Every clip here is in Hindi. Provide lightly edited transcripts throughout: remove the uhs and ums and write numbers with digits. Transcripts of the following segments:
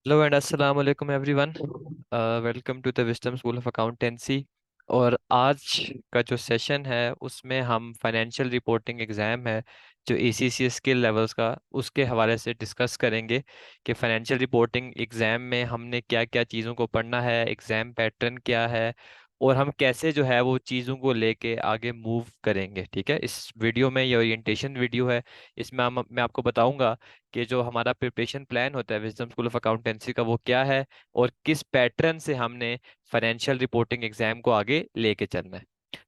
हेलो एंड अस्सलाम वालेकुम everyone. Welcome to the wisdom school of accountancy. और आज का जो सेशन है उसमें हम फाइनेंशियल रिपोर्टिंग एग्ज़ाम है जो एसीसी स्किल लेवल्स का, उसके हवाले से डिस्कस करेंगे कि फाइनेंशियल रिपोर्टिंग एग्ज़ाम में हमने क्या क्या चीज़ों को पढ़ना है, एग्ज़ाम पैटर्न क्या है और हम कैसे जो है वो चीज़ों को लेके आगे मूव करेंगे। ठीक है, इस वीडियो में ये ओरिएंटेशन वीडियो है। इसमें मैं आपको बताऊंगा कि जो हमारा प्रिपरेशन प्लान होता है विजडम स्कूल ऑफ अकाउंटेंसी का वो क्या है और किस पैटर्न से हमने फाइनेंशियल रिपोर्टिंग एग्जाम को आगे लेके चलना है।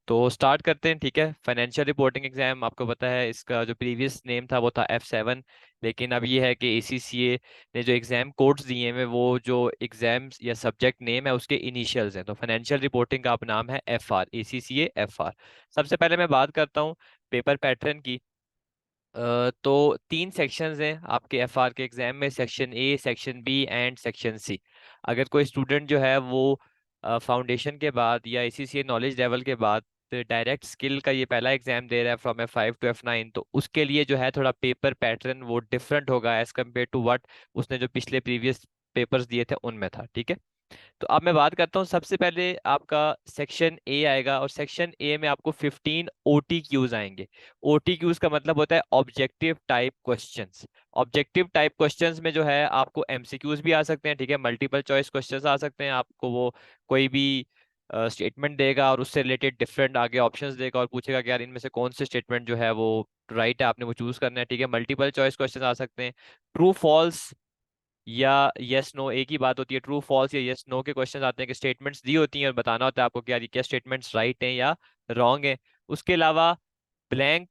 तो स्टार्ट करते हैं। ठीक है, फाइनेंशियल रिपोर्टिंग एग्जाम आपको पता है इसका जो प्रीवियस नेम था वो था F7, लेकिन अब ये है कि ACCA ने जो एग्जाम कोड्स दिए हैं वो जो एग्जाम्स या सब्जेक्ट नेम है उसके इनिशियल्स हैं। तो फाइनेंशियल रिपोर्टिंग का अब नाम है FR, ACCA FR। सबसे पहले मैं बात करता हूँ पेपर पैटर्न की। तो तीन सेक्शंस हैं आपके एफआर के एग्जाम में, section A, section B and section C. अगर कोई स्टूडेंट जो है वो फाउंडेशन के बाद या एसीसीए नॉलेज लेवल के बाद डायरेक्ट स्किल का ये पहला एग्जाम दे रहा है फ्रॉम F5 टू F9, तो उसके लिए जो है थोड़ा पेपर पैटर्न वो डिफरेंट होगा एज कम्पेयर टू व्हाट उसने जो पिछले प्रीवियस पेपर्स दिए थे उनमें था। ठीक है, तो अब मैं बात करता हूँ। सबसे पहले आपका सेक्शन ए आएगा और सेक्शन ए में आपको 15 OTQs आएंगे। OTQs का मतलब होता है objective type questions. Objective type questions में जो है आपको MCQs भी आ सकते हैं। ठीक है, मल्टीपल चॉइस क्वेश्चंस आ सकते हैं। आपको वो कोई भी स्टेटमेंट देगा और उससे रिलेटेड डिफरेंट आगे ऑप्शंस देगा और पूछेगा कि यार इनमें से कौन से स्टेटमेंट जो है वो राइट है, आपने वो चूज करना है। ठीक है, मल्टीपल चॉइस क्वेश्चन आ सकते हैं। ट्रू फॉल्स या यस नो एक ही बात होती है। ट्रू फॉल्स या यस नो के क्वेश्चन आते हैं कि स्टेटमेंट्स दी होती हैं और बताना होता है आपको कि यार ये क्या स्टेटमेंट्स राइट हैं या रॉन्ग हैं। उसके अलावा ब्लैंक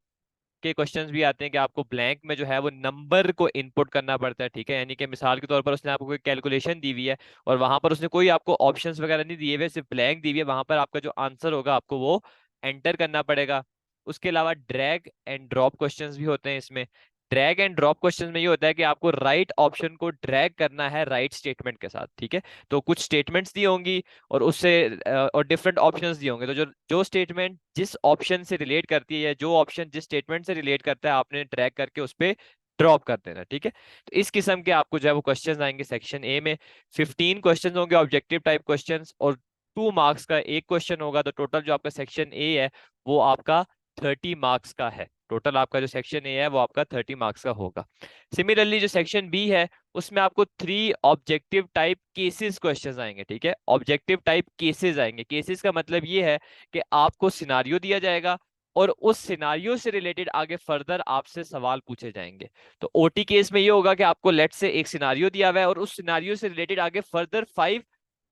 के क्वेश्चंस भी आते हैं कि आपको ब्लैंक में जो है वो नंबर को इनपुट करना पड़ता है। ठीक है, यानी कि मिसाल के तौर पर उसने आपको कोई कैलकुलेशन दी हुई है और वहां पर उसने कोई आपको ऑप्शंस वगैरह नहीं दिए हुए, सिर्फ ब्लैंक दी हुई है, वहां पर आपका जो आंसर होगा आपको वो एंटर करना पड़ेगा। उसके अलावा ड्रैग एंड ड्रॉप क्वेश्चंस भी होते हैं इसमें। ड्रैग एंड ड्रॉप क्वेश्चन में ये होता है कि आपको राइट ऑप्शन को ड्रैग करना है राइट स्टेटमेंट के साथ। ठीक है, तो कुछ स्टेटमेंट्स दी होंगी और उससे और डिफरेंट ऑप्शंस दिए होंगे, तो जो जो स्टेटमेंट जिस ऑप्शन से रिलेट करती है या जो ऑप्शन जिस स्टेटमेंट से रिलेट करता है आपने ट्रैक करके उस पर ड्रॉप कर देना। ठीक है, तो इस किस्म के आपको जो है वो क्वेश्चंस आएंगे सेक्शन ए में। 15 क्वेश्चंस होंगे ऑब्जेक्टिव टाइप क्वेश्चंस और 2 मार्क्स का एक क्वेश्चन होगा। तो टोटल जो आपका सेक्शन ए है वो आपका 30 मार्क्स का है। टोटल आपका जो सेक्शन ए है वो आपका 30 मार्क्स का होगा। सिमिलरली जो सेक्शन बी है उसमें आपको 3 ऑब्जेक्टिव टाइप केसेस क्वेश्चंस आएंगे। ठीक है, ऑब्जेक्टिव टाइप केसेस आएंगे। केसेस का मतलब ये है कि आपको सिनारियो दिया जाएगा और उस सिनारियो से रिलेटेड आगे फर्दर आपसे सवाल पूछे जाएंगे। तो ओटी केस में ये होगा कि आपको लेट से एक सिनारियो दिया हुआ है और उस सिनारियो से रिलेटेड आगे फर्दर 5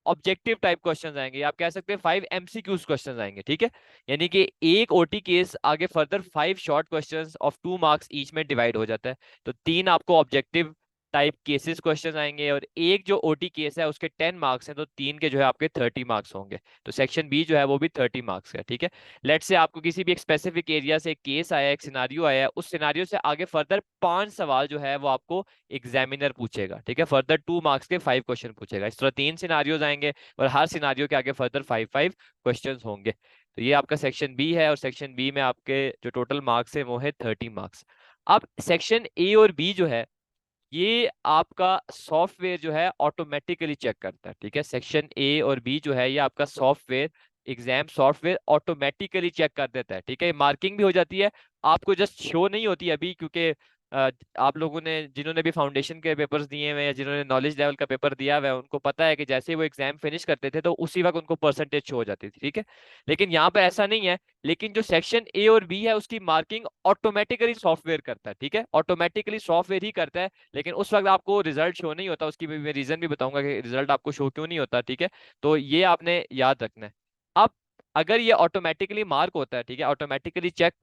ऑब्जेक्टिव टाइप क्वेश्चंस आएंगे, या आप कह सकते हैं 5 MCQs क्वेश्चंस आएंगे। ठीक है, यानी कि एक ओटी केस आगे further 5 short questions of 2 marks each में डिवाइड हो जाता है। तो 3 आपको ऑब्जेक्टिव टाइप केसेस क्वेश्चंस आएंगे और एक जो ओटी केस है उसके 10 मार्क्स हैं, तो 3 के जो है आपके 30 मार्क्स होंगे। तो सेक्शन बी जो है वो भी 30 मार्क्स का है। ठीक है, लेट से आपको किसी भी एक स्पेसिफिक एरिया से एक केस आया, एक सिनारियो आया है, उस सिनारियो से आगे फर्दर 5 सवाल जो है वो आपको एग्जामिनर पूछेगा। ठीक है, फर्दर 2 मार्क्स के 5 क्वेश्चन पूछेगा। इस तरह 3 सिनारियोज आएंगे और हर सिनारियो के आगे फर्दर 5 5 क्वेश्चन होंगे। तो ये आपका सेक्शन बी है और सेक्शन बी में आपके जो टोटल मार्क्स है वो है 30 मार्क्स। अब सेक्शन ए और बी जो है ये आपका सॉफ्टवेयर जो है ऑटोमेटिकली चेक करता है। ठीक है, सेक्शन ए और बी जो है ये आपका software exam software automatically check कर देता है। ठीक है, मार्किंग भी हो जाती है, आपको जस्ट शो नहीं होती अभी, क्योंकि आप लोगों ने जिन्होंने भी फाउंडेशन के पेपर्स दिए हुए हैं या जिन्होंने नॉलेज लेवल का पेपर दिया हुआ है उनको पता है कि जैसे ही वो एग्जाम फिनिश करते थे तो उसी वक्त उनको परसेंटेज शो हो जाती थी। ठीक है, लेकिन यहाँ पे ऐसा नहीं है। लेकिन जो सेक्शन ए और बी है उसकी मार्किंग ऑटोमेटिकली सॉफ्टवेयर करता है। ठीक है, ऑटोमेटिकली सॉफ्टवेयर ही करता है, लेकिन उस वक्त आपको रिजल्ट शो नहीं होता। उसकी भी मैं रीजन भी बताऊंगा कि रिजल्ट आपको शो क्यों नहीं होता। ठीक है, तो ये आपने याद रखना है। अब अगर ये ऑटोमेटिकली मार्क होता है, ठीक है, ऑटोमेटिकली चेक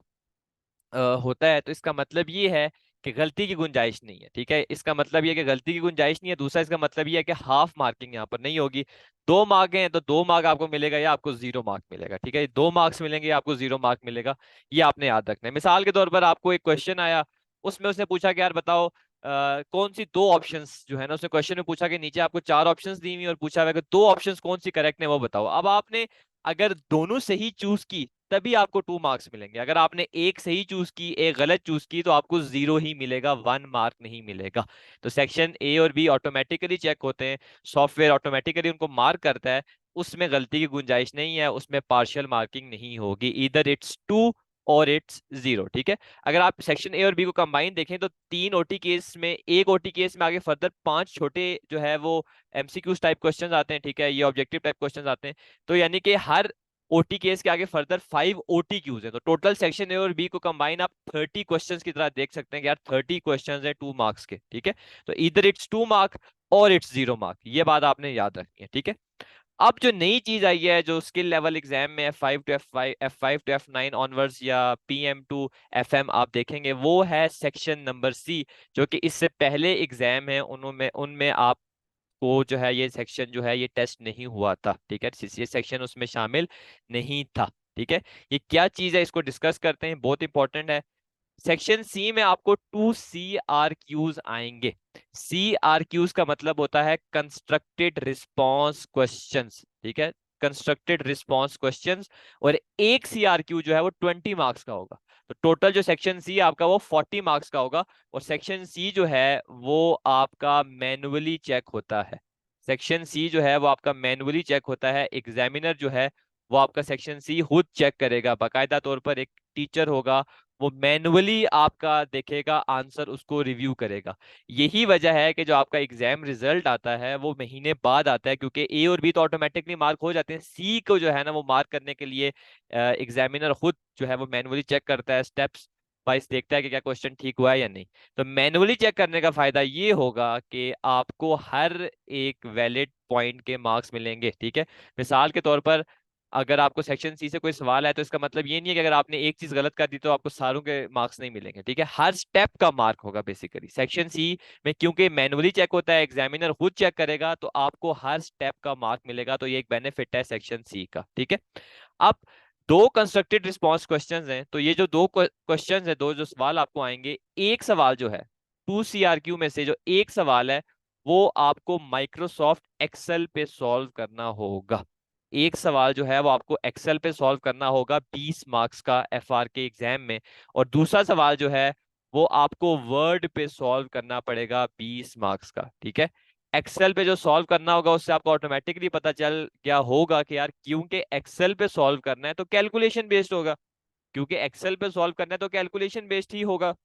होता है, तो इसका मतलब ये है कि गलती की गुंजाइश नहीं है। ठीक है, इसका मतलब ये है कि गलती की गुंजाइश नहीं है। दूसरा इसका मतलब ये है कि हाफ मार्किंग यहाँ पर नहीं होगी। 2 मार्क हैं तो 2 मार्क आपको मिलेगा या आपको 0 मार्क मिलेगा। ठीक है, 2 मार्क्स मिलेंगे या आपको 0 मार्क मिलेगा, ये आपने याद रखना है। मिसाल के तौर पर आपको एक क्वेश्चन आया, उसमें उसने पूछा कि यार बताओ कौन सी 2 ऑप्शंस जो है ना, उसने क्वेश्चन में पूछा कि नीचे आपको 4 ऑप्शंस दी हुई और पूछा हुआ है कि 2 ऑप्शंस कौन सी करेक्ट है वो बताओ। अब आपने अगर दोनों सही चूज की तभी आपको 2 मार्क्स मिलेंगे। अगर आपने एक सही चूज की, एक गलत चूज की, तो आपको 0 ही मिलेगा, 1 मार्क नहीं मिलेगा। तो सेक्शन ए और बी ऑटोमेटिकली चेक होते हैं, सॉफ्टवेयर ऑटोमेटिकली उनको मार्क करता है, उसमें गलती की गुंजाइश नहीं है, उसमें पार्शियल मार्किंग नहीं होगी, इधर इट्स 2 और इट्स 0। ठीक है। अगर आप सेक्शन ए और बी को कंबाइन देखें तो 3 ओटी केस में, एक ओटी केस में आगे फर्दर 5 छोटे जो है वो एमसीक्यूज टाइप क्वेश्चंस आते हैं। ठीक है, ये ऑब्जेक्टिव टाइप क्वेश्चंस आते हैं। तो यानी कि हर ओटी केस के आगे फर्दर 5 OT क्यूज है। तो टोटल सेक्शन ए और बी को कंबाइन आप 30 क्वेश्चंस की तरह देख सकते हैं कि यार 30 क्वेश्चंस है 2 मार्क्स के। ठीक है, तो इधर इट्स 2 मार्क और इट्स 0 मार्क, ये बात आपने याद रखनी है। ठीक है। अब जो नई चीज आई है जो स्किल लेवल एग्जाम में F5 to F9 ऑनवर्ड्स या PM to FM आप देखेंगे, वो है सेक्शन नंबर सी, जो कि इससे पहले एग्जाम है उनमें उनमें आपको जो है ये सेक्शन जो है ये टेस्ट नहीं हुआ था। ठीक है, ये सेक्शन उसमें शामिल नहीं था। ठीक है, ये क्या चीज है इसको डिस्कस करते हैं, बहुत इंपॉर्टेंट है। सेक्शन सी में आपको 2 CRQs आएंगे। CRQs का मतलब होता है कंस्ट्रक्टेड रिस्पॉन्स क्वेश्चंस। ठीक है, कंस्ट्रक्टेड रिस्पॉन्स क्वेश्चंस। और एक CRQ जो है वो 20 मार्क्स का होगा। तो टोटल जो सेक्शन सी आपका वो 40 मार्क्स का होगा। और सेक्शन सी जो है वो आपका मैनुअली चेक होता है। सेक्शन सी जो है वो आपका मैनुअली चेक होता है। एग्जामिनर जो है वो आपका सेक्शन सी खुद चेक करेगा, बाकायदा तौर पर एक टीचर होगा, वो मैनुअली आपका देखेगा, आंसर उसको रिव्यू करेगा। यही वजह है कि जो आपका एग्जाम रिजल्ट आता है वो महीने बाद आता है, क्योंकि ए और बी तो ऑटोमेटिकली मार्क हो जाते हैं, सी को जो है ना वो मार्क करने के लिए एग्जामिनर खुद जो है वो मैनुअली चेक करता है, स्टेप्स वाइज देखता है कि क्या क्वेश्चन ठीक हुआ है या नहीं। तो मैनुअली चेक करने का फायदा ये होगा कि आपको हर एक वैलिड पॉइंट के मार्क्स मिलेंगे। ठीक है, मिसाल के तौर पर अगर आपको सेक्शन सी से कोई सवाल है तो इसका मतलब ये नहीं है कि अगर आपने एक चीज गलत कर दी तो आपको सारों के मार्क्स नहीं मिलेंगे। ठीक है, हर स्टेप का मार्क होगा बेसिकली सेक्शन सी में, क्योंकि मैनुअली चेक होता है, एग्जामिनर खुद चेक करेगा, तो आपको हर स्टेप का मार्क मिलेगा। तो ये एक बेनिफिट है सेक्शन सी का। ठीक है। अब दो कंस्ट्रक्टेड रिस्पॉन्स क्वेश्चंस हैं, तो ये जो दो क्वेश्चंस है, दो जो सवाल आपको आएंगे, एक सवाल जो है 2 CRQ में से जो एक सवाल है वो आपको माइक्रोसॉफ्ट एक्सेल पे सॉल्व करना होगा। एक सवाल जो है वो आपको एक्सेल पे सॉल्व करना होगा 20 मार्क्स का FR के एग्जाम में। और दूसरा सवाल जो है वो आपको वर्ड पे सॉल्व करना पड़ेगा 20 मार्क्स का। ठीक है, एक्सेल पे जो सॉल्व करना होगा उससे आपको ऑटोमेटिकली पता चल गया होगा कि यार क्योंकि एक्सेल पे सॉल्व करना है तो कैलकुलेशन बेस्ड होगा, क्योंकि एक्सेल पे सॉल्व करना है तो कैलकुलेशन बेस्ड ही होगा।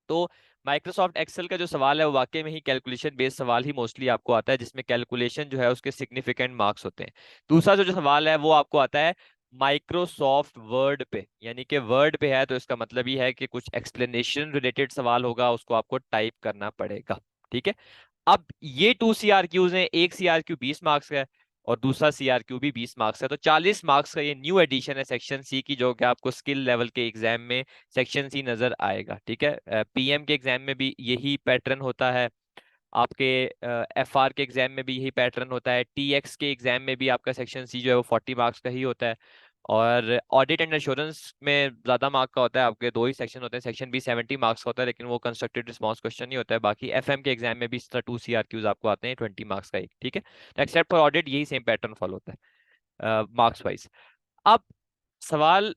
तो माइक्रोसॉफ्ट एक्सेल का जो सवाल है वो वाकई में ही कैलकुलेशन बेस्ड सवाल ही मोस्टली आपको आता है, जिसमें कैलकुलेशन जो है उसके सिग्निफिकेंट मार्क्स होते हैं। दूसरा जो सवाल है वो आपको आता है माइक्रोसॉफ्ट वर्ड पे, यानी कि वर्ड पे है तो इसका मतलब ही है कि कुछ एक्सप्लेनेशन रिलेटेड सवाल होगा, उसको आपको टाइप करना पड़ेगा। ठीक है। अब ये 2 CRQs हैं, एक CRQ 20 मार्क्स का है और दूसरा CRQ भी 20 मार्क्स है। तो 40 मार्क्स का ये न्यू एडिशन है सेक्शन सी की, जो कि आपको स्किल लेवल के एग्जाम में सेक्शन सी नजर आएगा। ठीक है, PM के एग्जाम में भी यही पैटर्न होता है, आपके FR के एग्जाम में भी यही पैटर्न होता है, TX के एग्जाम में भी आपका सेक्शन सी जो है वो 40 मार्क्स का ही होता है। और ऑडिट एंड एश्योरेंस में ज्यादा मार्क का होता है, आपके दो ही सेक्शन होते हैं, सेक्शन बी 70 मार्क्स का होता है, लेकिन वो कंस्ट्रक्टेड रिस्पॉन्स क्वेश्चन नहीं होता है। बाकी FM के एग्जाम में भी इस तरह 2 CRQs आपको आते हैं 20 मार्क्स का एक। ठीक है, तो एक्सेप्ट फॉर ऑडिट यही सेम पैटर्न फॉलो होता है मार्क्स वाइज। अब सवाल,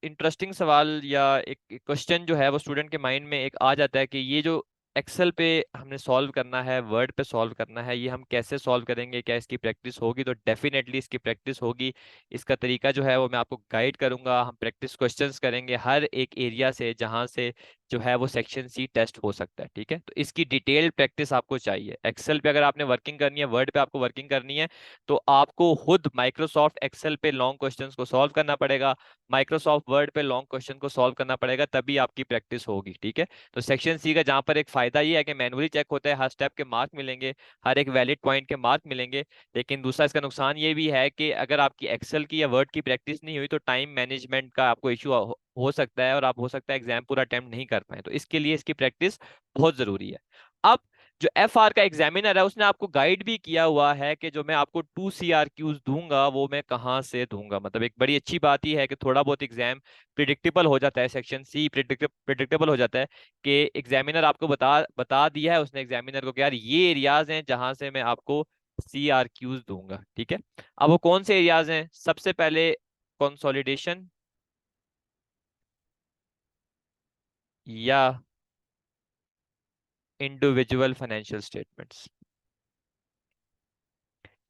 इंटरेस्टिंग सवाल या एक क्वेश्चन जो है वो स्टूडेंट के माइंड में एक आ जाता है कि ये जो एक्सेल पे हमने सॉल्व करना है, वर्ड पे सॉल्व करना है, ये हम कैसे सॉल्व करेंगे, क्या इसकी प्रैक्टिस होगी? तो डेफिनेटली इसकी प्रैक्टिस होगी। इसका तरीका जो है वो मैं आपको गाइड करूंगा, हम प्रैक्टिस क्वेश्चंस करेंगे हर एक एरिया से जहां से जो है वो सेक्शन सी टेस्ट हो सकता है। ठीक है, तो इसकी डिटेल्ड प्रैक्टिस आपको चाहिए। एक्सेल पे अगर आपने वर्किंग करनी है, वर्ड पे आपको वर्किंग करनी है, तो आपको खुद माइक्रोसॉफ्ट एक्सेल पे लॉन्ग क्वेश्चंस को सॉल्व करना पड़ेगा, माइक्रोसॉफ्ट वर्ड पे लॉन्ग क्वेश्चन को सॉल्व करना पड़ेगा, तभी आपकी प्रैक्टिस होगी। ठीक है, तो सेक्शन सी का जहां पर एक फायदा ये है कि मैनुअली चेक होता है, हर स्टेप के मार्क मिलेंगे, हर एक वैलिड पॉइंट के मार्क मिलेंगे। लेकिन दूसरा इसका नुकसान ये भी है कि अगर आपकी एक्सेल की या वर्ड की प्रैक्टिस नहीं हुई तो टाइम मैनेजमेंट का आपको इशू हो सकता है, और आप हो सकता है एग्जाम पूरा अटेम्प्ट नहीं कर पाए। तो इसके लिए इसकी प्रैक्टिस बहुत जरूरी है। अब जो FR का एग्जामिनर है उसने आपको गाइड भी किया हुआ है कि जो मैं आपको 2 CRQs दूंगा वो मैं कहाँ से दूंगा। मतलब एक बड़ी अच्छी बात यह है कि थोड़ा बहुत एग्जाम प्रिडिक्टेबल हो जाता है, सेक्शन सी प्रिडिक्टेबल हो जाता है कि एग्जामिनर आपको बता बता दिया है उसने एग्जामिनर को कि यार ये एरियाज हैं जहां से मैं आपको CRQs दूंगा। ठीक है, अब वो कौन से एरियाज हैं? सबसे पहले कंसोलिडेशन, या इंडिविजुअल फाइनेंशियल स्टेटमेंट्स।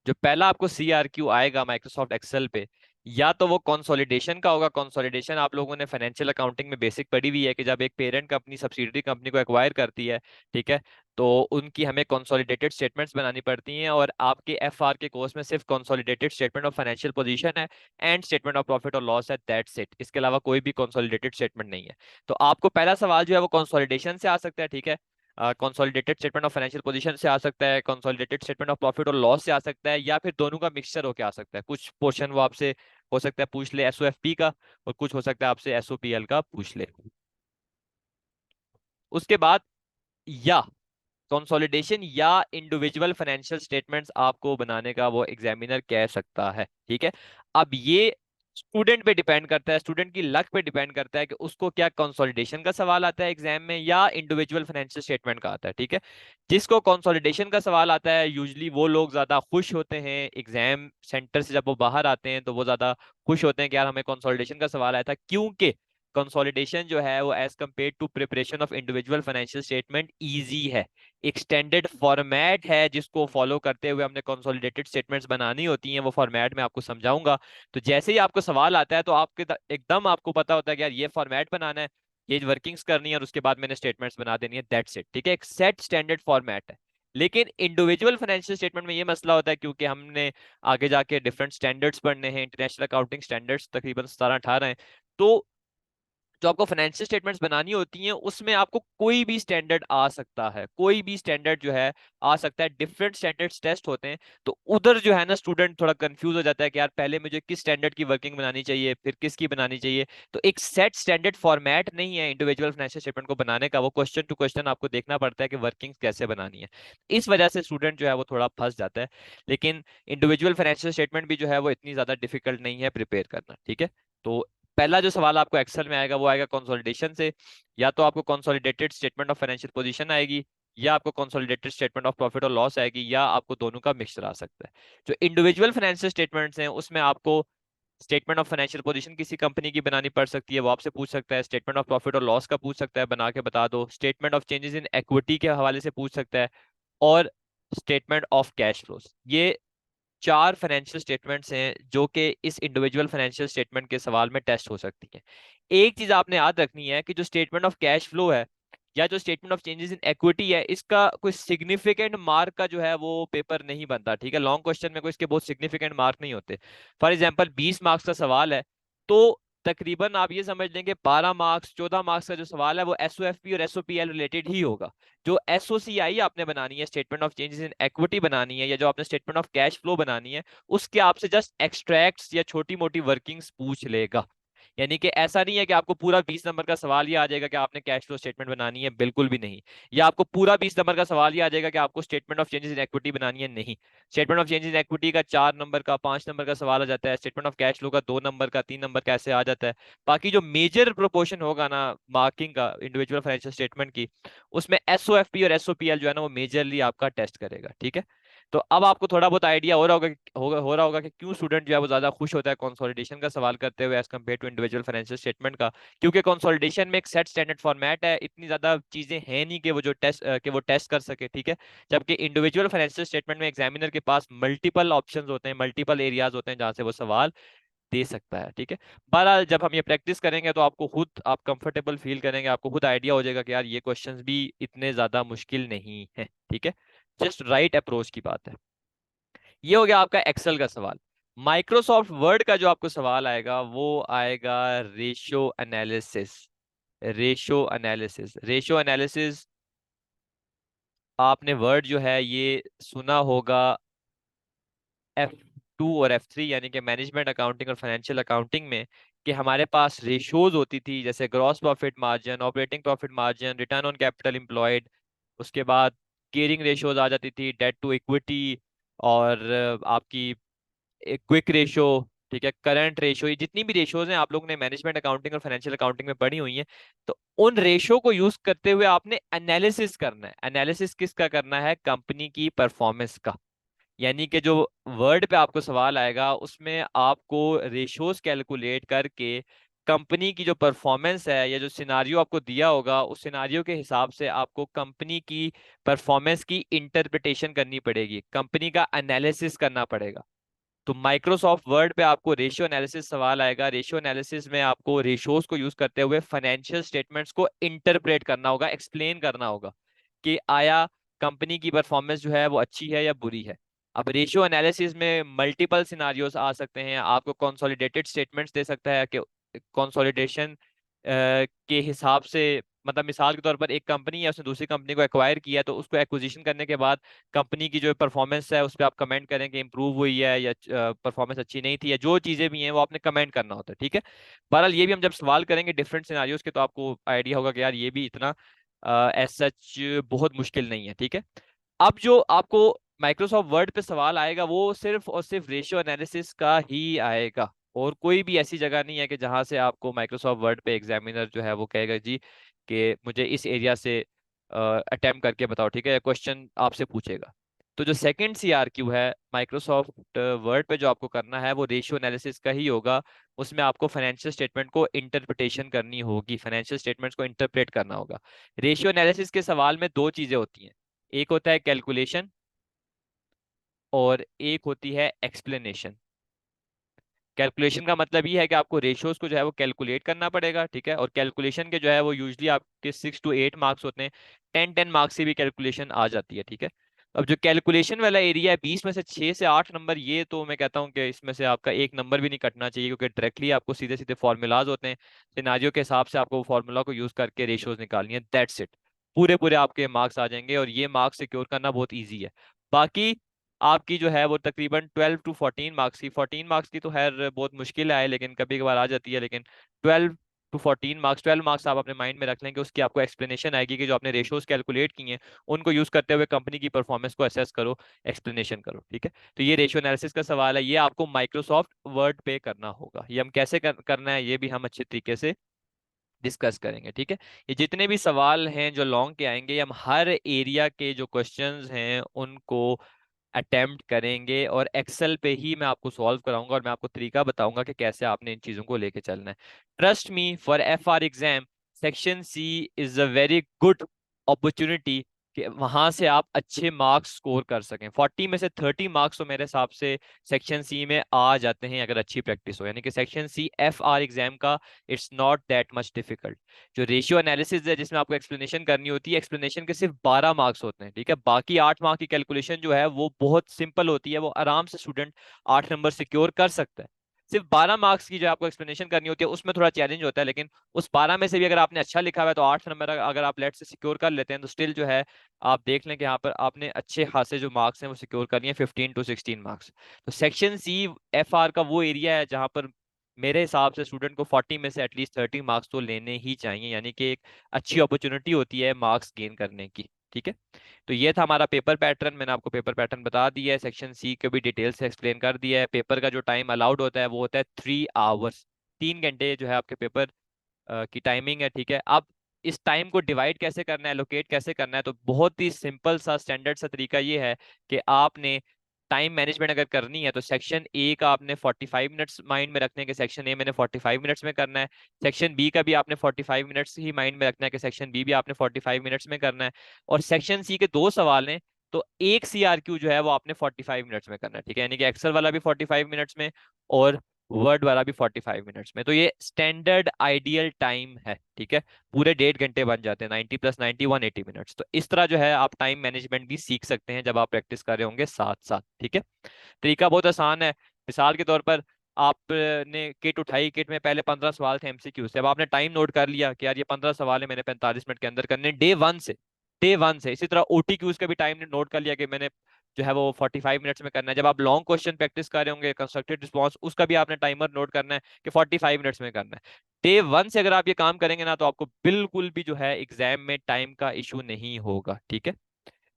जो पहला आपको CRQ आएगा माइक्रोसॉफ्ट एक्सेल पे, या तो वो कंसोलिडेशन का होगा। कंसोलिडेशन आप लोगों ने फाइनेंशियल अकाउंटिंग में बेसिक पढ़ी हुई है कि जब एक पेरेंट कंपनी सब्सिडरी कंपनी को एक्वायर करती है, ठीक है, तो उनकी हमें कंसोलिडेटेड स्टेटमेंट्स बनानी पड़ती हैं। और आपके FR के कोर्स में सिर्फ consolidated statement of financial position है एंड स्टेटमेंट ऑफ प्रॉफिट और लॉस है, दैट्स इट। इसके अलावा कोई भी कंसोलिडेटेड स्टेटमेंट नहीं है। तो आपको पहला सवाल जो है वो कंसोलिडेशन से आ सकता है, ठीक है, consolidated statement of financial position से आ सकता है, कंसोलिडेटेड स्टेटमेंट ऑफ प्रॉफिट और लॉस से आ सकता है, या फिर दोनों का मिक्सचर होकर आ सकता है। कुछ पोर्शन वो आपसे हो सकता है पूछ ले SOFP का, और कुछ हो सकता है आपसे SOPL का पूछ ले। उसके बाद या कंसोलिडेशन या इंडिविजुअल फाइनेंशियल स्टेटमेंट्स आपको बनाने का वो एग्जामिनर कह सकता है, ठीक है। अब ये स्टूडेंट पे डिपेंड करता है, स्टूडेंट की लक पे डिपेंड करता है कि उसको क्या कंसोलिडेशन का सवाल आता है एग्जाम में या इंडिविजुअल फाइनेंशियल स्टेटमेंट का आता है, ठीक है। जिसको कंसोलिडेशन का सवाल आता है यूजली वो लोग ज्यादा खुश होते हैं एग्जाम सेंटर से, जब वो बाहर आते हैं तो वो ज्यादा खुश होते हैं कि यार हमें कंसोलिडेशन का सवाल आया था, क्योंकि कंसोलिडेशन जो है वो as compared to preparation of individual financial statement easy है। एक्सटेंडेड फॉर्मेट है जिसको फॉलो करते हुए हमने कंसोलिडेटेड स्टेटमेंट्स बनानी होती हैं। वो फॉर्मेट मैं आपको समझाऊंगा। तो जैसे ही आपको सवाल आता है तो आपके एकदम आपको पता होता है कि यार ये फॉर्मेट बनाना है, ये वर्किंग्स करनी है, और उसके बाद मैंने स्टेटमेंट्स बना देनी है, दैट्स इट, ठीक है। एक सेट स्टैंडर्ड फॉर्मेट है। लेकिन इंडिविजुअल फाइनेंशियल स्टेटमेंट में ये मसला होता है क्योंकि हमने आगे जाके डिफरेंट स्टैंडर्ड्स पढ़ने हैं, इंटरनेशनल अकाउंटिंग स्टैंडर्ड्स तकरीबन 17-18 हैं। तो जो आपको फाइनेंशियल स्टेटमेंट्स बनानी होती हैं उसमें आपको कोई भी स्टैंडर्ड आ सकता है, कोई भी स्टैंडर्ड जो है आ सकता है। डिफरेंट स्टैंडर्ड्स टेस्ट होते हैं, तो उधर जो है ना स्टूडेंट थोड़ा कंफ्यूज हो जाता है कि यार पहले मुझे किस स्टैंडर्ड की वर्किंग बनानी चाहिए, फिर किसकी बनानी चाहिए। तो एक सेट स्टैंडर्ड फॉर्मेट नहीं है इंडिविजुअल फाइनेंशियल स्टेटमेंट को बनाने का। वो क्वेश्चन टू क्वेश्चन आपको देखना पड़ता है कि वर्किंग कैसे बनानी है। इस वजह से स्टूडेंट जो है वो थोड़ा फंस जाता है। लेकिन इंडिविजुअल फाइनेंशियल स्टेटमेंट भी जो है वो इतनी ज्यादा डिफिकल्ट नहीं है प्रिपेयर करना, ठीक है। तो पहला जो सवाल आपको एक्सेल में आएगा वो आएगा कंसोलिडेशन से। या तो आपको consolidated statement of financial position आएगी, या आपको कंसोलिडेटेड स्टेटमेंट ऑफ प्रॉफिट और लॉस आएगी, या आपको दोनों का मिक्सचर आ सकता है। जो इंडिविजुअल फाइनेंशियल स्टेटमेंट्स हैं उसमें आपको स्टेटमेंट ऑफ फाइनेंशियल पोजीशन किसी कंपनी की बनानी पड़ सकती है, वो आपसे पूछ सकता है। स्टेटमेंट ऑफ प्रॉफिट और लॉस का पूछ सकता है, बना के बता दो। Statement of changes in equity के हवाले से पूछ सकता है, और स्टेटमेंट ऑफ कैश फ्लोज। ये 4 फाइनेंशियल स्टेटमेंट्स हैं जो कि इस इंडिविजुअल फाइनेंशियल स्टेटमेंट के सवाल में टेस्ट हो सकती हैं। एक चीज आपने याद रखनी है कि जो स्टेटमेंट ऑफ कैश फ्लो है या जो statement of changes in equity है, इसका कोई सिग्निफिकेंट मार्क का जो है वो पेपर नहीं बनता, ठीक है। लॉन्ग क्वेश्चन में कोई इसके बहुत सिग्निफिकेंट मार्क नहीं होते। फॉर एग्जांपल 20 मार्क्स का सवाल है, तो तकरीबन आप ये समझ लें कि 12 मार्क्स 14 मार्क्स का जो सवाल है वो SOFP और SOPL रिलेटेड ही होगा। जो SOCI आपने बनानी है, statement of changes in equity बनानी है, या जो आपने स्टेटमेंट ऑफ कैश फ्लो बनानी है, उसके आपसे जस्ट एक्सट्रैक्ट्स या छोटी मोटी वर्किंग्स पूछ लेगा। यानी कि ऐसा नहीं है कि आपको पूरा 20 नंबर का सवाल ही आ जाएगा कि आपने कैश फ्लो स्टेटमेंट बनानी है, बिल्कुल भी नहीं। या आपको पूरा 20 नंबर का सवाल ही आ जाएगा कि आपको statement of changes in equity बनानी है, नहीं। Statement of changes in equity का 4 नंबर का 5 नंबर का सवाल आ जाता है, स्टेटमेंट ऑफ कैश फ्लो का 2 नंबर का 3 नंबर का ऐसे आ जाता है। बाकी जो मेजर प्रोपोर्शन होगा ना मार्किंग का इंडिविजुअल फाइनेंशियल स्टेटमेंट की, उसमें SOFP और SOPL जो है ना वो मेजरली आपका टेस्ट करेगा, ठीक है। तो अब आपको थोड़ा बहुत आइडिया हो रहा होगा कि क्यों स्टूडेंट जो है वो ज्यादा खुश होता है कंसोलिडेशन का सवाल करते हुए as compared to individual financial statement का। क्योंकि कंसोलिडेशन में एक सेट स्टैंडर्ड फॉर्मेट है, इतनी ज्यादा चीजें हैं नहीं कि वो टेस्ट कर सके, ठीक है। जबकि इंडिविजुअल फाइनेंशियल स्टेटमेंट में एग्जामिनर के पास मल्टीपल ऑप्शंस होते हैं, मल्टीपल एरियाज होते हैं जहां से वो सवाल दे सकता है, ठीक है। बहरहाल जब हम ये प्रैक्टिस करेंगे तो आपको खुद आप कंफर्टेबल फील करेंगे, आपको खुद आइडिया हो जाएगा कि यार ये क्वेश्चंस भी इतने ज्यादा मुश्किल नहीं है, ठीक है। जस्ट राइट अप्रोच की बात है। ये हो गया आपका एक्सेल का सवाल। माइक्रोसॉफ्ट वर्ड का जो आपको सवाल आएगा वो आएगा रेशियो एनालिसिस। रेशियो एनालिसिस आपने वर्ड जो है ये सुना होगा F2 और F3 यानी कि मैनेजमेंट अकाउंटिंग और फाइनेंशियल अकाउंटिंग में, कि हमारे पास रेशियोज होती थी जैसे gross profit margin, operating profit margin, return on capital employed. उसके बाद केयरिंग रेशियोज आ जाती थी, डेट टू इक्विटी, और आपकी क्विक रेशो, ठीक है, करंट रेशो। ये जितनी भी रेशोज हैं आप लोगों ने मैनेजमेंट अकाउंटिंग और फाइनेंशियल अकाउंटिंग में पढ़ी हुई हैं। तो उन रेशो को यूज करते हुए आपने एनालिसिस करना है। एनालिसिस किसका करना है? कंपनी की परफॉर्मेंस का। यानी कि जो वर्ड पे आपको सवाल आएगा उसमें आपको रेशोज कैलकुलेट करके कंपनी की जो परफॉर्मेंस है या जो सिनारियो आपको दिया होगा उस सिनारियो के हिसाब से आपको कंपनी की परफॉर्मेंस की इंटरप्रिटेशन करनी पड़ेगी, कंपनी का एनालिसिस करना पड़ेगा। तो माइक्रोसॉफ्ट वर्ड पे आपको रेशियो एनालिसिस सवाल आएगा। रेशियो एनालिसिस में आपको रेशियोज को यूज करते हुए फाइनेंशियल स्टेटमेंट्स को इंटरप्रेट करना होगा, एक्सप्लेन करना होगा कि आया कंपनी की परफॉर्मेंस जो है वो अच्छी है या बुरी है। अब रेशियो एनालिसिस में मल्टीपल सिनारियोज आ सकते हैं, आपको कंसोलिडेटेड स्टेटमेंट्स दे सकता है कि कंसोलिडेशन के हिसाब से, मतलब मिसाल के तौर पर एक कंपनी है, उसने दूसरी कंपनी को एक्वायर किया, तो उसको एक्विजिशन करने के बाद कंपनी की जो परफॉर्मेंस है उस पर आप कमेंट करें कि इंप्रूव हुई है या परफॉर्मेंस अच्छी नहीं थी, या जो चीजें भी हैं वो आपने कमेंट करना होता है। ठीक है, बहरहाल ये भी हम जब सवाल करेंगे डिफरेंट सिनारियोज के तो आपको आइडिया होगा कि यार ये भी इतना एज सच बहुत मुश्किल नहीं है। ठीक है, अब जो आपको माइक्रोसॉफ्ट वर्ड पे सवाल आएगा वो सिर्फ और सिर्फ रेशियो एनालिसिस का ही आएगा, और कोई भी ऐसी जगह नहीं है कि जहां से आपको माइक्रोसॉफ्ट वर्ड पे एग्जामिनर जो है वो कहेगा जी कि मुझे इस एरिया से अटेम्प्ट करके बताओ। ठीक है, क्वेश्चन आपसे पूछेगा। तो जो सेकंड सीआरक्यू है माइक्रोसॉफ्ट वर्ड पे जो आपको करना है वो रेशियो एनालिसिस का ही होगा। उसमें आपको फाइनेंशियल स्टेटमेंट को इंटरप्रिटेशन करनी होगी, फाइनेंशियल स्टेटमेंट्स को इंटरप्रेट करना होगा। रेशियो एनालिसिस के सवाल में दो चीजें होती हैं, एक होता है कैलकुलेशन और एक होती है एक्सप्लेनेशन। कैलकुलेशन का मतलब ये है कि आपको रेशियोज को जो है वो कैलकुलेट करना पड़ेगा। ठीक है, और कैलकुलेशन के जो है वो यूजली आपके 6 to 8 मार्क्स होते हैं, 10-10 मार्क्स से भी कैलकुलेशन आ जाती है। ठीक है, अब जो कैलकुलेशन वाला एरिया है 20 में से 6 से 8 नंबर, ये तो मैं कहता हूँ कि इसमें से आपका एक नंबर भी नहीं कटना चाहिए, क्योंकि डायरेक्टली आपको सीधे सीधे फॉर्मूलाज होते हैं, सिनारियो के हिसाब से आपको फॉर्मूला को यूज करके रेशियोज निकालनी है, दैट्स इट। पूरे पूरे आपके मार्क्स आ जाएंगे और ये मार्क्स सिक्योर करना बहुत ईजी है। बाकी आपकी जो है वो तकरीबन 12 to 14 मार्क्स की, 14 मार्क्स की तो खैर बहुत मुश्किल है लेकिन कभी कभार आ जाती है, लेकिन 12 to 14 मार्क्स, 12 मार्क्स आप अपने माइंड में रख लें कि उसकी आपको एक्सप्लेनेशन आएगी कि जो आपने रेशियोज कैलकुलेट किए हैं उनको यूज करते हुए कंपनी की परफॉर्मेंस को असेस करो, एक्सप्लेनेशन करो। ठीक है, तो ये रेशियो एनालिसिस का सवाल है, ये आपको माइक्रोसॉफ्ट वर्ड पे करना होगा। ये हम कैसे करना है ये भी हम अच्छे तरीके से डिस्कस करेंगे। ठीक है, ये जितने भी सवाल हैं जो लॉन्ग के आएंगे, ये हम हर एरिया के जो क्वेश्चंस हैं उनको अटेम्प्ट करेंगे और एक्सेल पे ही मैं आपको सॉल्व कराऊंगा और मैं आपको तरीका बताऊंगा कि कैसे आपने इन चीजों को लेके चलना है। Trust me, for FR exam section C is a very good opportunity कि वहां से आप अच्छे मार्क्स स्कोर कर सकें। 40 में से 30 मार्क्स तो मेरे हिसाब से सेक्शन सी में आ जाते हैं अगर अच्छी प्रैक्टिस हो, यानी कि सेक्शन सी एफआर एग्जाम का it's not that much difficult. जो रेशियो एनालिसिस है जिसमें आपको एक्सप्लेनेशन करनी होती है, एक्सप्लेनेशन के सिर्फ 12 मार्क्स होते हैं। ठीक है, बाकी 8 मार्क की कैलकुलेशन जो है वो बहुत सिंपल होती है, वो आराम से स्टूडेंट 8 नंबर सिक्योर कर सकता है। सिर्फ 12 मार्क्स की जो आपको एक्सप्लेनेशन करनी होती है उसमें थोड़ा चैलेंज होता है, लेकिन उस 12 में से भी अगर आपने अच्छा लिखा हुआ है तो 8 नंबर अगर आप लेट से सिक्योर कर लेते हैं तो स्टिल जो है आप देख लें कि यहाँ पर आपने अच्छे खासे जो मार्क्स हैं वो सिक्योर कर लिए, 15 to 16 मार्क्स। तो सेक्शन सी एफ आर का वो एरिया है जहाँ पर मेरे हिसाब से स्टूडेंट को 40 में से एटलीस्ट 30 मार्क्स तो लेने ही चाहिए, यानी कि एक अच्छी अपॉर्चुनिटी होती है मार्क्स गेन करने की। ठीक है, तो ये था हमारा पेपर पैटर्न, मैंने आपको पेपर पैटर्न बता दिया है, सेक्शन सी के भी डिटेल से एक्सप्लेन कर दिया है। पेपर का जो टाइम अलाउड होता है वो होता है 3 आवर्स, 3 घंटे जो है आपके पेपर की टाइमिंग है। ठीक है, अब इस टाइम को डिवाइड कैसे करना है, लोकेट कैसे करना है, तो बहुत ही सिंपल सा स्टैंडर्ड सा तरीका ये है कि आपने टाइम मैनेजमेंट अगर करनी है तो सेक्शन ए का आपने 45 मिनट्स माइंड में रखने के सेक्शन ए मैंने 45 मिनट्स में करना है, सेक्शन बी का भी आपने 45 मिनट्स ही माइंड में रखना है कि सेक्शन बी भी आपने 45 मिनट्स में करना है, और सेक्शन सी के दो सवाल हैं तो एक सीआरक्यू जो है वो आपने 45 मिनट्स में करना है। ठीक है, यानी कि एक्सेल वाला भी 45 मिनट्स में और वर्ड वाला भी 45 मिनट्स में। तो ये स्टैंडर्ड आइडियल टाइम है। ठीक है, पूरे 1.5 घंटे बन जाते हैं, 90 + 90 180 मिनट्स। तो इस तरह जो है आप टाइम मैनेजमेंट भी सीख सकते हैं जब आप प्रैक्टिस कर रहे होंगे साथ साथ। ठीक है, तरीका बहुत आसान है। मिसाल के तौर पर आपने किट उठाई, किट में पहले 15 सवाल थे एमसीक्यू से, अब आपने टाइम नोट कर लिया कि यार ये 15 सवाल है मैंने 45 मिनट के अंदर करने, डे 1 से। इसी तरह ओटीक्यूज का भी टाइम नोट कर लिया कि मैंने जो है वो 45 मिनट्स में करना है। जब आप लॉन्ग क्वेश्चन प्रैक्टिस कर रहे होंगे कंस्ट्रक्टेड रिस्पॉन्स, उसका भी आपने टाइमर नोट करना है कि 45 मिनट्स में करना है। डे 1 से अगर आप ये काम करेंगे ना तो आपको बिल्कुल भी जो है एग्जाम में टाइम का इशू नहीं होगा। ठीक है,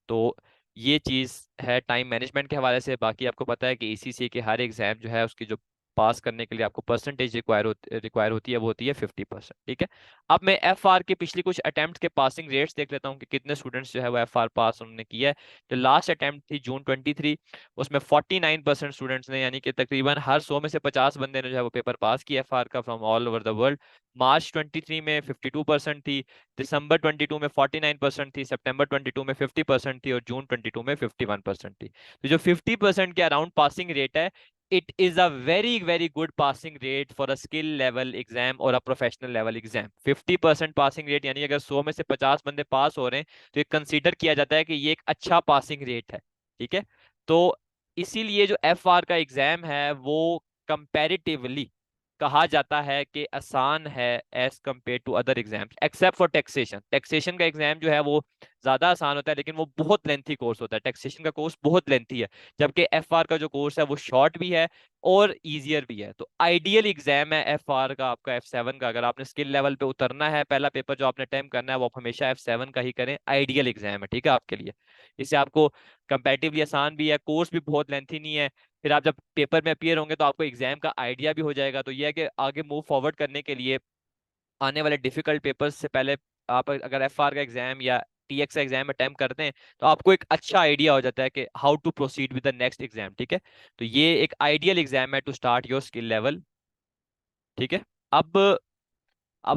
तो ये चीज है टाइम मैनेजमेंट के हवाले से। बाकी आपको पता है कि एसीसी के हर एग्जाम जो है उसकी जो पास करने के लिए आपको परसेंटेज रिक्वायर होती है, वो होती है 50%। ठीक है, अब मैं एफ आर के पिछली कुछ अटेम्प्ट के पासिंग रेट्स देख लेता हूँ कि कितने स्टूडेंट्स जो है वो एफ आर पास उन्होंने किया है। जो लास्ट अटेम्प्ट थी जून 23, उसमें 49% स्टूडेंट्स ने, यानी कि तकरीबन हर 100 में से 50 बंदे ने जो है वो पेपर पास किया एफ आर का, from all over the world. March 23 में 52% थी, दिसंबर 22 में 49% थी, सितंबर 22 में 50% थी, और जून 22 में 51% थी। तो जो 50% के अराउंड पासिंग रेट है, it is a very very good passing rate for a skill level exam और a professional level exam. 50% passing rate, यानी अगर 100 में से 50 बंदे पास हो रहे हैं तो ये कंसीडर किया जाता है कि ये एक अच्छा पासिंग रेट है। ठीक है, तो इसीलिए जो एफ आर का एग्जाम है वो कंपैरेटिवली कहा जाता है कि आसान है as compared to other exams, except for taxation. Taxation का एग्जाम जो है वो ज्यादा आसान होता है, लेकिन वो बहुत लेंथी कोर्स होता है। टैक्सेशन का कोर्स बहुत लेंथी है, जबकि एफ आर का जो कोर्स है वो शॉर्ट भी है और इजियर भी है। तो आइडियल एग्जाम है एफ आर का, आपका F7 का। अगर आपने स्किल लेवल पे उतरना है, पहला पेपर जो आपने अटेम्प्ट करना है वो आप हमेशा F7 का ही करें, आइडियल एग्जाम है। ठीक है, आपके लिए इससे आपको कंपैरेटिवली आसान भी है, कोर्स भी बहुत लेंथी नहीं है। फिर आप जब पेपर में अपियर होंगे तो आपको एग्जाम का आइडिया भी हो जाएगा। तो ये है कि आगे मूव फॉरवर्ड करने के लिए आने वाले डिफिकल्ट पेपर्स से पहले आप अगर एफ आर का एग्जाम या टीएक्स का एग्जाम अटेम्प्ट करते हैं तो आपको एक अच्छा आइडिया हो जाता है कि how to proceed with the next exam. ठीक है, तो ये एक आइडियल एग्जाम है to start your skill level. ठीक है, अब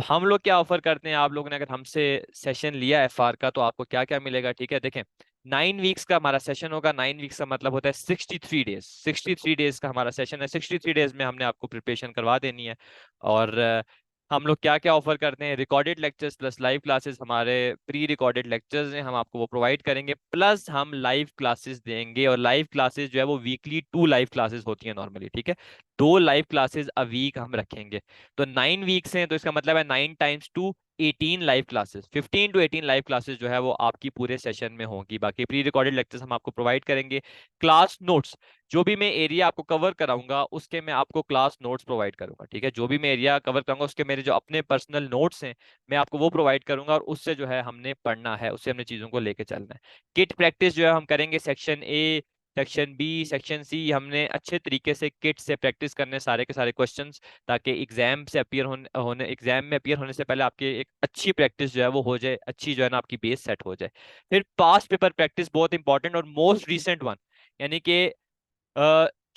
हम लोग क्या ऑफर करते हैं, आप लोगों ने अगर हमसे सेशन लिया एफ आर का तो आपको क्या क्या मिलेगा। ठीक है, देखें, 9 वीक्स का हमारा सेशन होगा। 9 वीक्स का मतलब होता है 63 डेज। 63 डेज का हमारा सेशन है। 63 डेज में हमने आपको प्रिपरेशन करवा देनी है। और हम लोग क्या क्या ऑफर करते हैं, recorded lectures plus live classes, हमारे प्री रिकॉर्डेड लेक्चर्स हैं, हम आपको वो प्रोवाइड करेंगे, प्लस हम लाइव क्लासेस देंगे। और लाइव क्लासेस जो है वो वीकली 2 लाइव क्लासेस होती हैं नॉर्मली। ठीक है, 2 लाइव क्लासेस अ वीक हम रखेंगे। तो 9 वीक्स हैं, तो इसका मतलब है 9 × 2 18 live classes, 15 to 18 live classes जो है वो आपकी पूरे सेशन में होंगी। बाकी प्री रिकॉर्डेड लेक्चर्स हम आपको प्रोवाइड करेंगे। क्लास नोट्स, जो भी मैं एरिया आपको कवर कराऊंगा उसके मैं आपको क्लास नोट्स प्रोवाइड करूंगा। ठीक है, जो भी मैं एरिया कवर कराऊंगा उसके मेरे जो अपने पर्सनल नोट्स हैं मैं आपको वो प्रोवाइड करूंगा, और उससे जो है हमने पढ़ना है, उससे हमने चीजों को लेके चलना है। किट प्रैक्टिस जो है हम करेंगे section A, section B, section C, हमने अच्छे तरीके से किट से प्रैक्टिस करने सारे के सारे क्वेश्चंस, ताकि एग्जाम से अपियर होने एग्जाम में अपियर होने से पहले आपकी एक अच्छी प्रैक्टिस जो है वो हो जाए, अच्छी जो है ना आपकी बेस सेट हो जाए। फिर पास्ट पेपर प्रैक्टिस बहुत इंपॉर्टेंट, और मोस्ट रीसेंट वन, यानी कि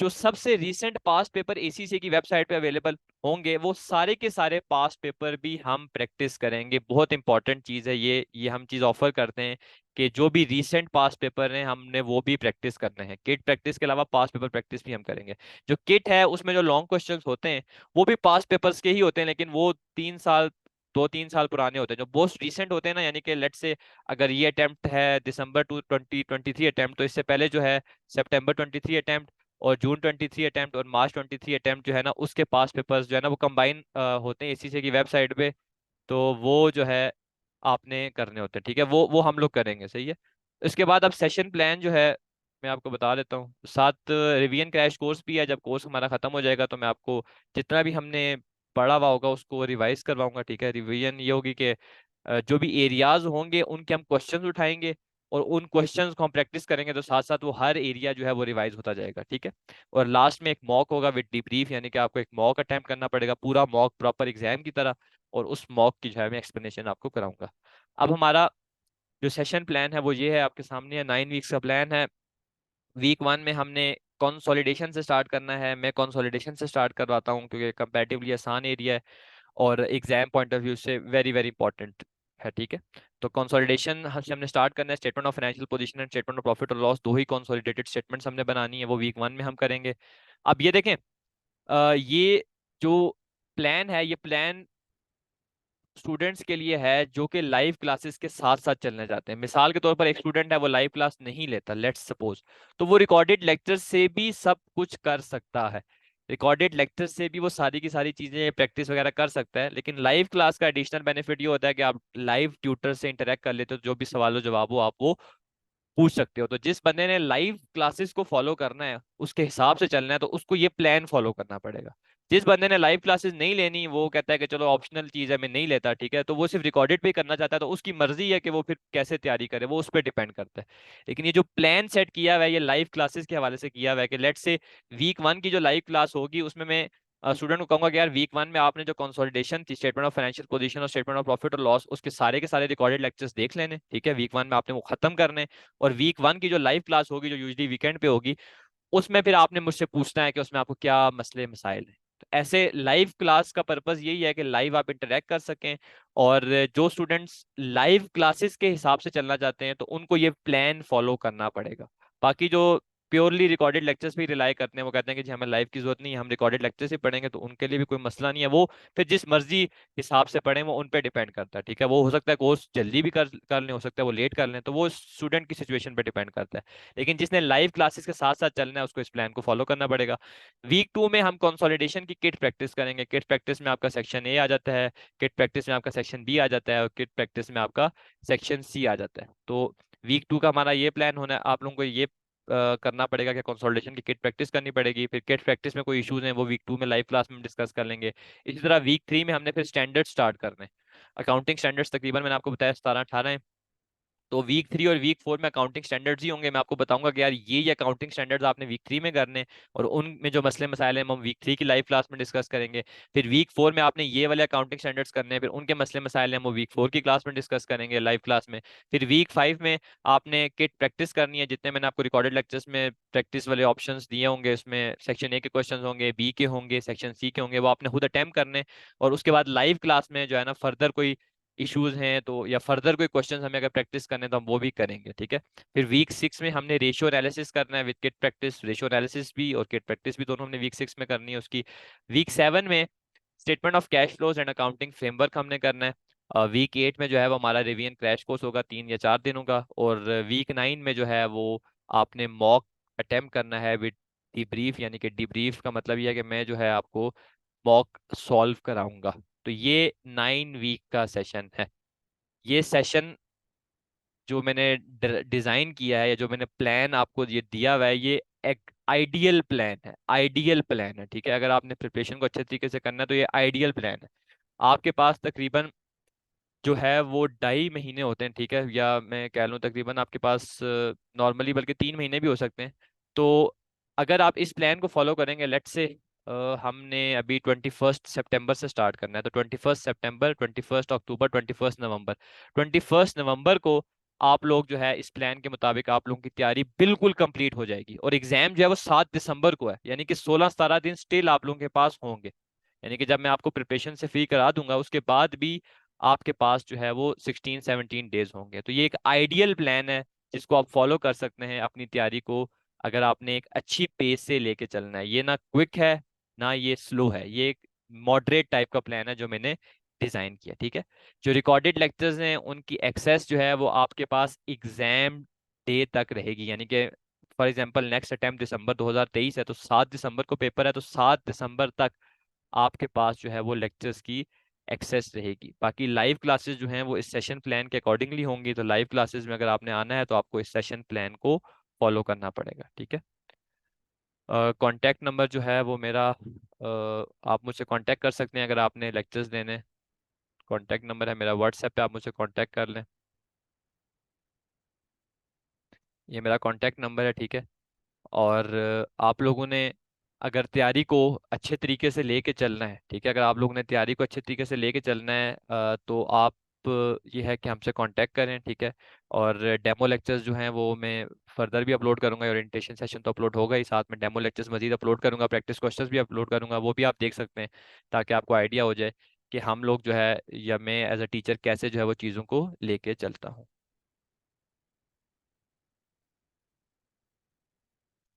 जो सबसे रीसेंट पास्ट पेपर एसीसी की वेबसाइट पे अवेलेबल होंगे वो सारे के सारे पास्ट पेपर भी हम प्रैक्टिस करेंगे। बहुत इंपॉर्टेंट चीज़ है ये हम चीज़ ऑफर करते हैं कि जो भी रीसेंट पास्ट पेपर हैं हमने वो भी प्रैक्टिस करने हैं। किट प्रैक्टिस के अलावा पास्ट पेपर प्रैक्टिस भी हम करेंगे। जो किट है उसमें जो लॉन्ग क्वेश्चंस होते हैं वो भी पास्ट पेपर्स के ही होते हैं, लेकिन वो 3 साल 2-3 साल पुराने होते हैं। जो मोस्ट रीसेंट होते हैं ना, यानी कि लेट से अगर ये अटेम्प्ट है दिसंबर 2023 अटेम्प्ट, तो इससे पहले जो है सितंबर 23 अटेम्प्ट और जून 23 अटेम्प्ट और मार्च 23 अटेम्प्ट जो है ना उसके पास पेपर्स जो है ना वो कंबाइन होते हैं एसीसी की वेबसाइट पे। तो वो जो है आपने करने होते हैं। ठीक है, वो हम लोग करेंगे, सही है। इसके बाद अब सेशन प्लान जो है मैं आपको बता देता हूँ। साथ रिवीजन क्रैश कोर्स भी है, जब कोर्स हमारा खत्म हो जाएगा तो मैं आपको जितना भी हमने पढ़ा हुआ होगा उसको रिवाइज करवाऊंगा। ठीक है, रिवीजन ये होगी कि जो भी एरियाज होंगे उनके हम क्वेश्चंस उठाएंगे और उन क्वेश्चंस को हम प्रैक्टिस करेंगे, तो साथ साथ वो हर एरिया जो है वो रिवाइज होता जाएगा। ठीक है, और लास्ट में एक मॉक होगा विद डिब्रीफ, यानी कि आपको एक मॉक अटेम्प्ट करना पड़ेगा, पूरा मॉक प्रॉपर एग्जाम की तरह, और उस मॉक की जो है मैं एक्सप्लेनेशन आपको कराऊंगा। अब हमारा जो सेशन प्लान है वो ये है, आपके सामने है। 9 वीक्स का प्लान है। वीक 1 में हमने कंसोलिडेशन से स्टार्ट करना है। मैं कंसोलिडेशन से स्टार्ट करवाता हूँ क्योंकि कंपैरेटिवली आसान एरिया है और एग्जाम पॉइंट ऑफ व्यू से वेरी वेरी इंपॉर्टेंट है। ठीक है, तो कंसोलिडेशन हमने स्टार्ट करना है। Statement of financial position and statement of profit और लॉस, दो ही कंसोलिडेटेड स्टेटमेंट्स हमने बनानी है, वो वीक 1 में हम करेंगे। अब ये देखें, ये जो प्लान है ये प्लान स्टूडेंट्स के लिए है जो कि लाइव क्लासेस के साथ साथ चलने जाते हैं। मिसाल के तौर पर एक स्टूडेंट है वो लाइव क्लास नहीं लेता, लेट्स सपोज, तो वो रिकॉर्डेड लेक्चर से भी सब कुछ कर सकता है। रिकॉर्डेड लेक्चर से भी वो सारी की सारी चीजें प्रैक्टिस वगैरह कर सकता है। लेकिन लाइव क्लास का एडिशनल बेनिफिट ये होता है कि आप लाइव ट्यूटर से इंटरेक्ट कर लेते हो, जो भी सवालों जवाब हो आप वो पूछ सकते हो। तो जिस बंदे ने लाइव क्लासेस को फॉलो करना है उसके हिसाब से चलना है तो उसको ये प्लान फॉलो करना पड़ेगा। जिस बंदे ने लाइव क्लासेस नहीं लेनी वो कहता है कि चलो ऑप्शनल चीज है मैं नहीं लेता, ठीक है, तो वो सिर्फ रिकॉर्डेड पे ही करना चाहता है, तो उसकी मर्जी है कि वो फिर कैसे तैयारी करे, वो उस पर डिपेंड करता है। लेकिन ये जो प्लान सेट किया हुआ है ये लाइव क्लासेस के हवाले से किया हुआ है कि लेट से वीक 1 की जो लाइव क्लास होगी उसमें मैं स्टूडेंट को कहूंगा कि यार वीक 1 में आपने जो कंसोलिडेशन थी, स्टेटमेंट ऑफ फाइनेंशियल पोजीशन और स्टेटमेंट ऑफ प्रॉफिट और लॉस, उसके सारे के सारे रिकॉर्डेड लेक्चर्स देख लेने, ठीक है, वीक 1 में आपने वो खत्म करने। और वीक 1 की जो लाइव क्लास होगी जो यूजली वीकेंड पे होगी, उसमें फिर आपने मुझसे पूछना है कि उसमें आपको क्या मसले मसाइल हैं। तो ऐसे लाइव क्लास का पर्पस यही है कि लाइव आप इंटरेक्ट कर सकें। और जो स्टूडेंट्स लाइव क्लासेस के हिसाब से चलना चाहते हैं तो उनको ये प्लान फॉलो करना पड़ेगा। बाकी जो प्योरली रिकॉर्डेड लेक्चर्स पे रिलाई करते हैं वो कहते हैं कि जी हमें लाइव की जरूरत नहीं है, हम रिकॉर्डेड लेक्चर्स ही पढ़ेंगे, तो उनके लिए भी कोई मसला नहीं है, वो फिर जिस मर्जी हिसाब से पढ़ें वो उन पे डिपेंड करता है, ठीक है। वो हो सकता है कोर्स जल्दी भी कर लें, हो सकता है वो लेट कर लें, तो वो स्टूडेंट की सिचुएशन पे डिपेंड करता है। लेकिन जिसने लाइव क्लासेस के साथ साथ चलना है उसको इस प्लान को फॉलो करना पड़ेगा। वीक 2 में हम कंसोलिडेशन की किट प्रैक्टिस करेंगे। किट प्रैक्टिस में आपका सेक्शन ए आ जाता है, किट प्रैक्टिस में आपका सेक्शन बी आ जाता है, और किट प्रैक्टिस में आपका सेक्शन सी आ जाता है। तो वीक 2 का हमारा ये प्लान होना है। आप लोगों को ये करना पड़ेगा कि कंसोलिडेशन की किट प्रैक्टिस करनी पड़ेगी। फिर किट प्रैक्टिस में कोई इश्यूज हैं वो वीक 2 में लाइव क्लास में डिस्कस कर लेंगे। इसी तरह वीक 3 में हमने फिर स्टैंडर्ड स्टार्ट करने। अकाउंटिंग स्टैंडर्ड्स तकरीबन मैंने आपको बताया 17-18। तो वीक 3 और वीक 4 में अकाउंटिंग स्टैंडर्ड्स ही होंगे। मैं आपको बताऊंगा कि यार ये अकाउंटिंग स्टैंडर्ड्स आपने वीक 3 में करने हैं, और उनमें जो मसले मसाइल हैं हम वीक 3 की लाइव क्लास में डिस्कस करेंगे। फिर वीक 4 में आपने ये वाले अकाउंटिंग स्टैंडर्ड्स करने हैं, फिर उनके मसले मसाइल हैं वो वीक 4 की क्लास में डिस्कस करेंगे लाइव क्लास में। फिर वीक 5 में आपने किट प्रैक्टिस करनी है, जितने मैंने आपको रिकॉर्डेड लेक्चर्स में प्रैक्टिस वाले ऑप्शंस दिए होंगे उसमें सेक्शन ए के क्वेश्चन होंगे, बी के होंगे, सेक्शन सी के होंगे, वो आपने खुद अटेम्प्ट करने। और उसके बाद लाइव क्लास में जो है ना फर्दर कोई इश्यूज हैं तो या फर्दर कोई क्वेश्चन हमें अगर प्रैक्टिस करने हैं, तो हम वो भी करेंगे, ठीक है। फिर वीक 6 में हमने रेशियो एनालिसिस करना है with kit practice, ratio analysis भी और किट प्रैक्टिस भी दोनों हमने वीक 6 में करनी है उसकी। वीक 7 में statement of cash flows and accounting framework हमने करना है। वीक 8 में जो है वो हमारा रिवीजन क्रैश कोर्स होगा 3 या 4 दिनों का। और वीक 9 में जो है वो आपने मॉक अटेम्प्ट करना है विद डिब्रीफ, यानी कि डिब्रीफ का मतलब ये है कि मैं जो है आपको मॉक सॉल्व कराऊंगा। तो ये 9 वीक का सेशन है। ये सेशन जो मैंने डिजाइन किया है या जो मैंने प्लान आपको ये दिया हुआ है, ये एक आइडियल प्लान है, आइडियल प्लान है, ठीक है। अगर आपने प्रिपरेशन को अच्छे तरीके से करना है तो ये आइडियल प्लान है। आपके पास तकरीबन जो है वो 2.5 महीने होते हैं, ठीक है, या मैं कह लूँ तकरीबन आपके पास नॉर्मली बल्कि 3 महीने भी हो सकते हैं। तो अगर आप इस प्लान को फॉलो करेंगे, लेट से हमने अभी 21 सितंबर से स्टार्ट करना है, तो 21 सितंबर, 21 अक्टूबर, 21 नवंबर, 21 नवंबर को आप लोग जो है इस प्लान के मुताबिक आप लोगों की तैयारी बिल्कुल कंप्लीट हो जाएगी। और एग्जाम जो है वो 7 दिसंबर को है, यानी कि 16-17 दिन स्टिल आप लोगों के पास होंगे। यानी कि जब मैं आपको प्रिपरेशन से फ्री करा दूंगा उसके बाद भी आपके पास जो है वो 16-17 डेज होंगे। तो ये एक आइडियल प्लान है जिसको आप फॉलो कर सकते हैं अपनी तैयारी को, अगर आपने एक अच्छी पेस से लेके चलना है। ये ना क्विक है ना ये स्लो है, ये एक मॉडरेट टाइप का प्लान है जो मैंने डिजाइन किया, ठीक है। जो रिकॉर्डेड लेक्चर्स हैं उनकी एक्सेस जो है वो आपके पास एग्जाम डे तक रहेगी, यानी कि फॉर एग्जांपल नेक्स्ट अटेम्प्ट दिसंबर 2023 है, तो 7 दिसंबर को पेपर है, तो 7 दिसंबर तक आपके पास जो है वो लेक्चर्स की एक्सेस रहेगी। बाकी लाइव क्लासेस जो हैं वो इस सेशन प्लान के अकॉर्डिंगली होंगी। तो लाइव क्लासेस में अगर आपने आना है तो आपको इस सेशन प्लान को फॉलो करना पड़ेगा, ठीक है। कांटेक्ट नंबर जो है वो मेरा आप मुझसे कांटेक्ट कर सकते हैं अगर आपने लेक्चर्स लेने। कांटेक्ट नंबर है मेरा, व्हाट्सएप पे आप मुझसे कांटेक्ट कर लें। ये मेरा कांटेक्ट नंबर है, ठीक है। और आप लोगों ने अगर तैयारी को अच्छे तरीके से लेके चलना है, ठीक है, अगर आप लोगों ने तैयारी को अच्छे तरीके से लेके चलना है तो आप ये है कि हमसे कांटेक्ट करें, ठीक है। और डेमो लेक्चर्स जो हैं वो मैं फर्दर भी अपलोड करूंगा, ओरिएंटेशन सेशन तो अपलोड होगा ही, साथ में डेमो लेक्चर्स मजीद अपलोड करूंगा, प्रैक्टिस क्वेश्चंस भी अपलोड करूंगा, वो भी आप देख सकते हैं, ताकि आपको आइडिया हो जाए कि हम लोग जो है या मैं एज अ टीचर कैसे जो है वो चीज़ों को लेके चलता हूँ।